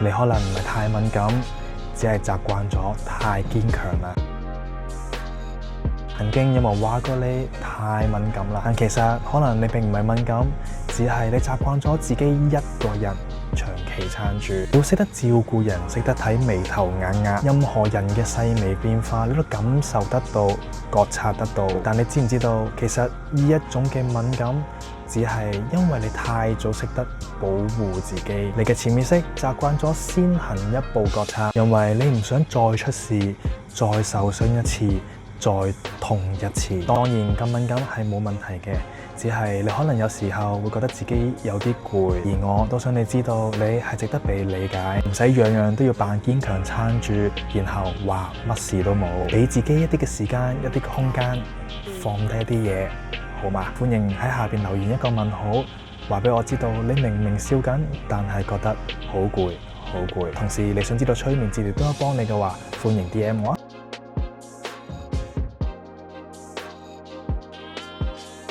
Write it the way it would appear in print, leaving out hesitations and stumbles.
你可能唔係太敏感，只係習慣咗太堅強啦。曾經有冇話過你太敏感啦？但其實可能你並唔係敏感，只係你習慣咗自己一個人長期撐住。要識得照顧人，識得睇眉頭眼額，任何人嘅細微變化你都感受得到、覺察得到。但你知唔知道，其實呢一種嘅敏感，只係因為你太早識得保護自己，你嘅潛意識習慣咗先行一步覺察，因為你唔想再出事、再受傷一次、再痛一次。當然咁敏感係冇問題嘅，只係你可能有時候會覺得自己有啲攰，而我都想你知道你係值得被理解，唔使樣樣都要扮堅強撐住，然後話乜事都冇，俾自己一啲嘅時間、一啲嘅空間，放低一啲嘢，好嗎？歡迎喺下邊留言一個問號，話俾我知道你明明笑緊，但係覺得好攰，好攰。同時你想知道催眠治療都有幫你嘅話，歡迎 DM 我啊！